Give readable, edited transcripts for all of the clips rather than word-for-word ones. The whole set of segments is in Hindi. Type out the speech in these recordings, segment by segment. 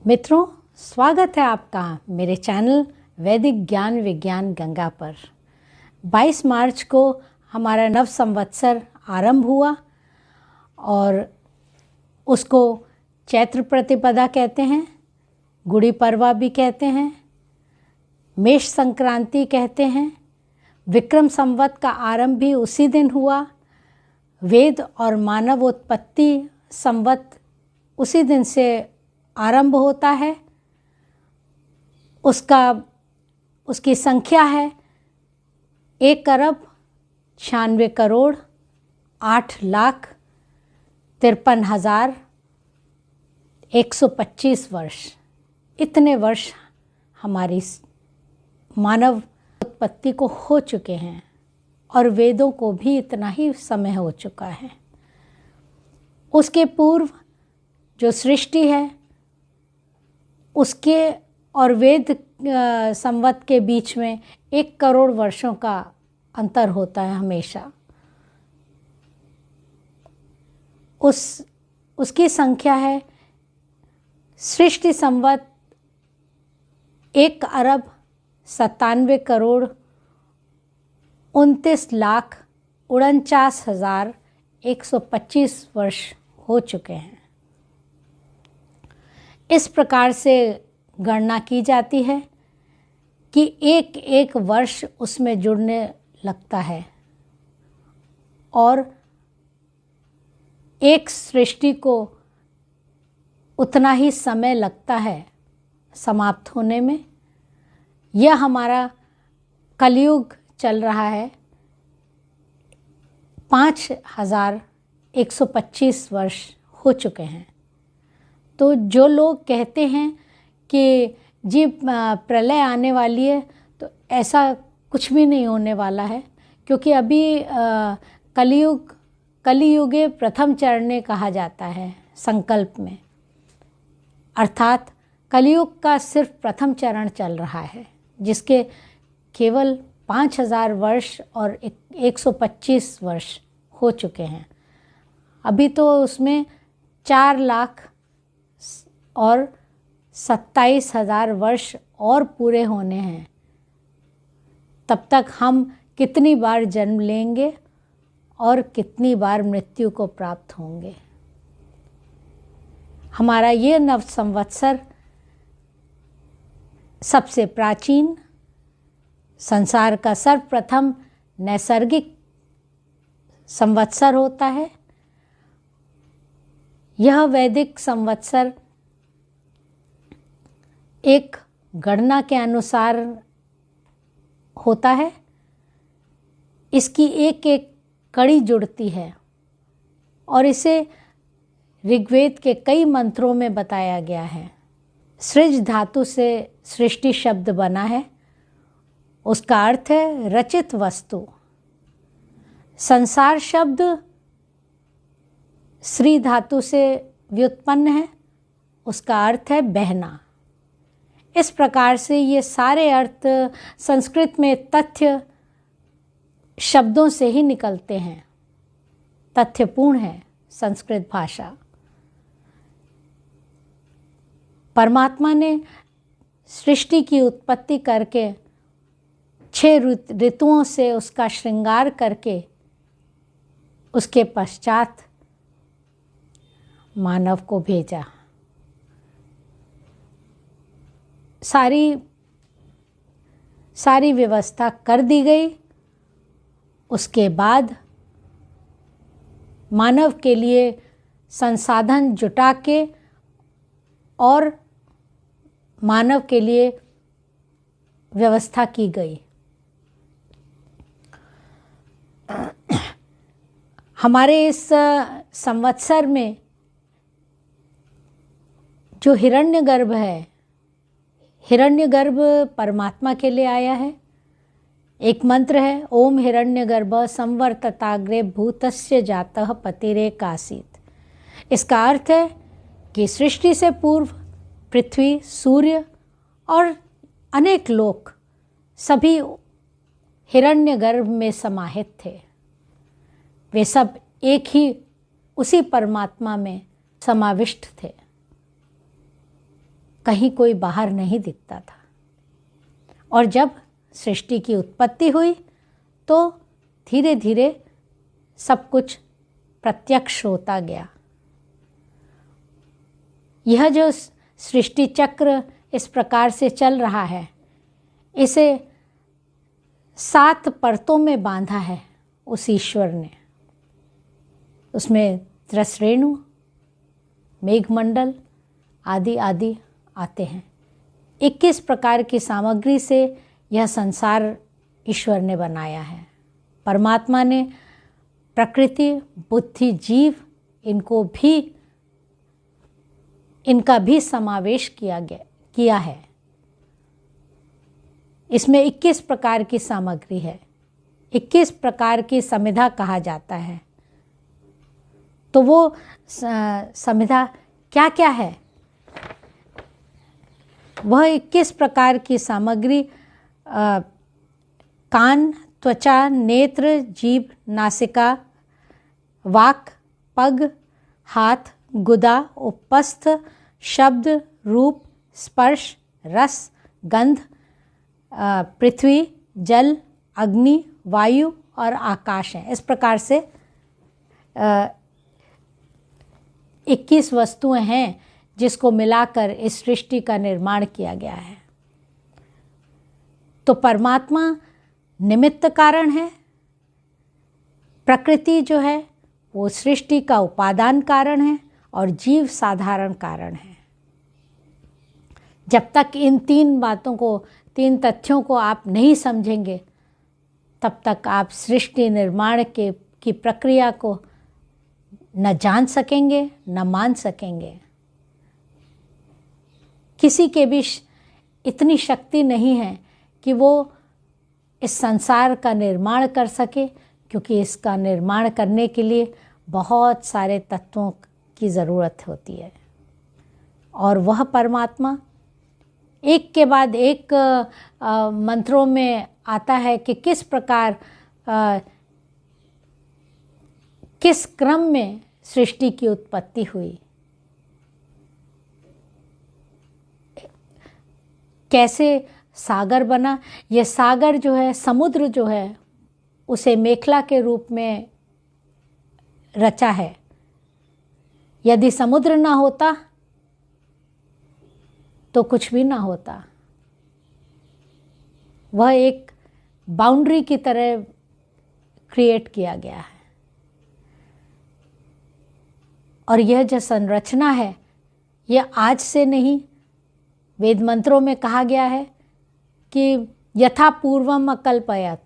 मित्रों, स्वागत है आपका मेरे चैनल वैदिक ज्ञान विज्ञान गंगा पर। 22 मार्च को हमारा नव संवत्सर आरंभ हुआ और उसको चैत्र प्रतिपदा कहते हैं, गुड़ी पड़वा भी कहते हैं, मेष संक्रांति कहते हैं। विक्रम संवत का आरंभ भी उसी दिन हुआ। वेद और मानव उत्पत्ति संवत उसी दिन से आरंभ होता है। उसकी संख्या है 1,96,53,125 वर्ष। इतने वर्ष हमारी मानव उत्पत्ति को हो चुके हैं और वेदों को भी इतना ही समय हो चुका है। उसके पूर्व जो सृष्टि है उसके और वेद संवत के बीच में 1 करोड़ वर्षों का अंतर होता है हमेशा। उसकी संख्या है सृष्टि संवत 1,29,49,49,125 वर्ष हो चुके हैं। इस प्रकार से गणना की जाती है कि एक एक वर्ष उसमें जुड़ने लगता है और एक सृष्टि को उतना ही समय लगता है समाप्त होने में। यह हमारा कलयुग चल रहा है। 5,125 वर्ष हो चुके हैं। तो जो लोग कहते हैं कि जी प्रलय आने वाली है, तो ऐसा कुछ भी नहीं होने वाला है, क्योंकि अभी कलियुगे प्रथम चरणे कहा जाता है संकल्प में। अर्थात कलियुग का सिर्फ प्रथम चरण चल रहा है, जिसके केवल 5,000 वर्ष और 125 वर्ष हो चुके हैं। अभी तो उसमें 4 लाख और 27,000 वर्ष और पूरे होने हैं। तब तक हम कितनी बार जन्म लेंगे और कितनी बार मृत्यु को प्राप्त होंगे। हमारा ये नव संवत्सर सबसे प्राचीन, संसार का सर्वप्रथम नैसर्गिक संवत्सर होता है। यह वैदिक संवत्सर एक गणना के अनुसार होता है। इसकी एक एक कड़ी जुड़ती है और इसे ऋग्वेद के कई मंत्रों में बताया गया है। सृज धातु से सृष्टि शब्द बना है। उसका अर्थ है रचित वस्तु। संसार शब्द श्री धातु से व्युत्पन्न है। उसका अर्थ है बहना। इस प्रकार से ये सारे अर्थ संस्कृत में तथ्य शब्दों से ही निकलते हैं। तथ्यपूर्ण है संस्कृत भाषा। परमात्मा ने सृष्टि की उत्पत्ति करके 6 ऋतुओं से उसका श्रृंगार करके उसके पश्चात मानव को भेजा। सारी व्यवस्था कर दी गई। उसके बाद मानव के लिए संसाधन जुटा के और मानव के लिए व्यवस्था की गई। हमारे इस संवत्सर में जो हिरण्यगर्भ है, हिरण्यगर्भ परमात्मा के लिए आया है। एक मंत्र है, ओम हिरण्यगर्भ संवर्तताग्रे भूतस्य जातः पतिरेकासीत्। इसका अर्थ है कि सृष्टि से पूर्व पृथ्वी, सूर्य और अनेक लोक सभी हिरण्यगर्भ में समाहित थे। वे सब एक ही उसी परमात्मा में समाविष्ट थे। कहीं कोई बाहर नहीं दिखता था। और जब सृष्टि की उत्पत्ति हुई तो धीरे धीरे सब कुछ प्रत्यक्ष होता गया। यह जो सृष्टि चक्र इस प्रकार से चल रहा है, इसे 7 परतों में बांधा है उस ईश्वर ने। उसमें त्रसरेणु, मेघमंडल आदि आदि आते हैं। 21 प्रकार की सामग्री से यह संसार ईश्वर ने बनाया है। परमात्मा ने प्रकृति, बुद्धि, जीव इनका भी समावेश किया है। इसमें 21 प्रकार की सामग्री है, 21 प्रकार की समिधा कहा जाता है। तो वो समिधा क्या क्या है? वह 21 प्रकार की सामग्री कान, त्वचा, नेत्र, जीभ, नासिका, वाक, पग, हाथ, गुदा, उपस्थ, शब्द, रूप, स्पर्श, रस, गंध, पृथ्वी, जल, अग्नि, वायु और आकाश हैं। इस प्रकार से 21 वस्तुएं हैं जिसको मिलाकर इस सृष्टि का निर्माण किया गया है। तो परमात्मा निमित्त कारण है, प्रकृति जो है वो सृष्टि का उपादान कारण है और जीव साधारण कारण है। जब तक इन 3 बातों को, 3 तथ्यों को आप नहीं समझेंगे, तब तक आप सृष्टि निर्माण की प्रक्रिया को न जान सकेंगे, न मान सकेंगे। किसी के भी इतनी शक्ति नहीं है कि वो इस संसार का निर्माण कर सके, क्योंकि इसका निर्माण करने के लिए बहुत सारे तत्वों की ज़रूरत होती है। और वह परमात्मा एक के बाद एक मंत्रों में आता है कि किस प्रकार, किस क्रम में सृष्टि की उत्पत्ति हुई, कैसे सागर बना। यह सागर जो है, समुद्र जो है, उसे मेखला के रूप में रचा है। यदि समुद्र ना होता तो कुछ भी ना होता। वह एक बाउंड्री की तरह क्रिएट किया गया है। और यह जो संरचना है, यह आज से नहीं, वेद मंत्रों में कहा गया है कि यथा पूर्वम अकल्पयत,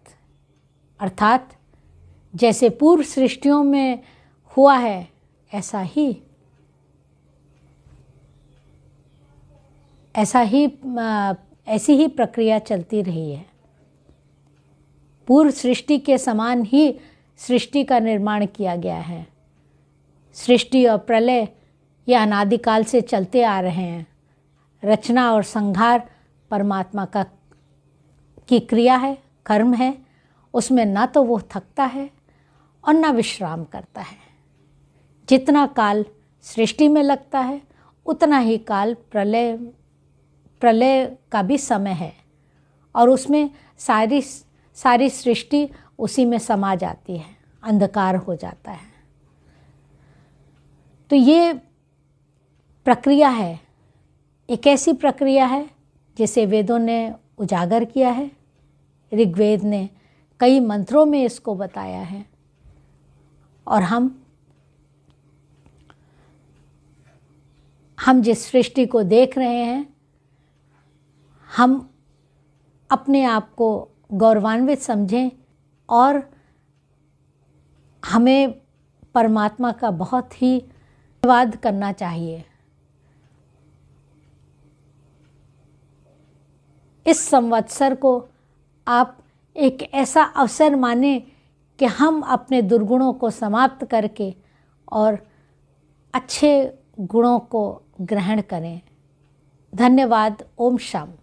अर्थात जैसे पूर्व सृष्टियों में हुआ है ऐसी ही प्रक्रिया चलती रही है। पूर्व सृष्टि के समान ही सृष्टि का निर्माण किया गया है। सृष्टि और प्रलय ये अनादिकाल से चलते आ रहे हैं। रचना और संहार परमात्मा की क्रिया है, कर्म है। उसमें ना तो वो थकता है और ना विश्राम करता है। जितना काल सृष्टि में लगता है, उतना ही काल प्रलय का भी समय है, और उसमें सारी सृष्टि उसी में समा जाती है, अंधकार हो जाता है। तो ये प्रक्रिया है, एक ऐसी प्रक्रिया है जिसे वेदों ने उजागर किया है। ऋग्वेद ने कई मंत्रों में इसको बताया है। और हम जिस सृष्टि को देख रहे हैं, हम अपने आप को गौरवान्वित समझें और हमें परमात्मा का बहुत ही धन्यवाद करना चाहिए। इस संवत्सर को आप एक ऐसा अवसर माने कि हम अपने दुर्गुणों को समाप्त करके और अच्छे गुणों को ग्रहण करें। धन्यवाद। ओम शांति।